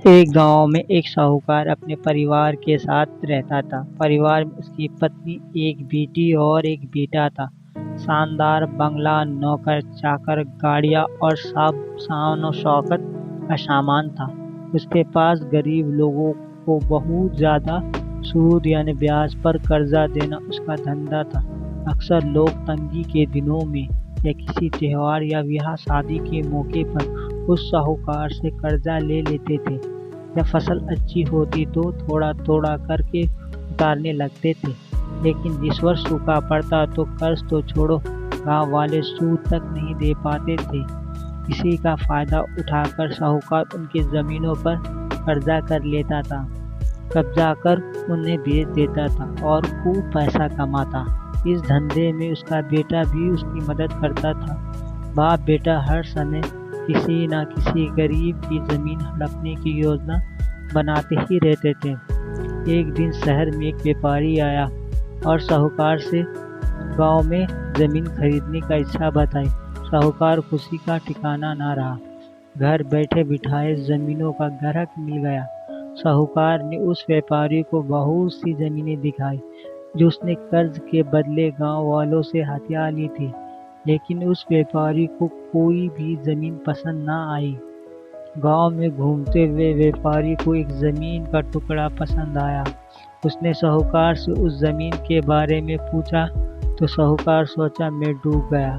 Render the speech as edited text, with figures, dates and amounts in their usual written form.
एक गांव में एक साहूकार अपने परिवार के साथ रहता था। परिवार में उसकी पत्नी, एक बेटी और एक बेटा था। शानदार बंगला, नौकर चाकर, गाड़ियां और सब शान और शौकत का सामान था। उसके पास गरीब लोगों को बहुत ज्यादा सूद यानी ब्याज पर कर्जा देना उसका धंधा था। अक्सर लोग तंगी के दिनों में या किसी त्योहार या ब्याह शादी के मौके पर उस साहूकार से कर्जा ले लेते थे। जब फसल अच्छी होती तो थोड़ा थोड़ा करके उतारने लगते थे, लेकिन जिस वर्ष सूखा पड़ता तो कर्ज तो छोड़ो, गांव वाले सूद तक नहीं दे पाते थे। इसी का फायदा उठाकर साहूकार उनकी जमीनों पर कर्जा कर लेता था, कब्जा कर उन्हें बेच देता था और खूब पैसा कमाता। इस धंधे में उसका बेटा भी उसकी मदद करता था। बाप बेटा हर समय किसी न किसी गरीब की जमीन हड़पने की योजना बनाते ही रहते थे। एक दिन शहर में एक व्यापारी आया और साहूकार से गांव में जमीन खरीदने का इच्छा बताई। साहूकार खुशी का ठिकाना ना रहा। घर बैठे बिठाए जमीनों का ग्राहक मिल गया। साहूकार ने उस व्यापारी को बहुत सी जमीनें दिखाई जो उसने कर्ज के बदले गांव वालों से हथिया ली थी, लेकिन उस व्यापारी को कोई भी जमीन पसंद ना आई। गांव में घूमते हुए व्यापारी को एक जमीन का टुकड़ा पसंद आया। उसने साहूकार से उस जमीन के बारे में पूछा तो साहूकार सोचा मैं डूब गया।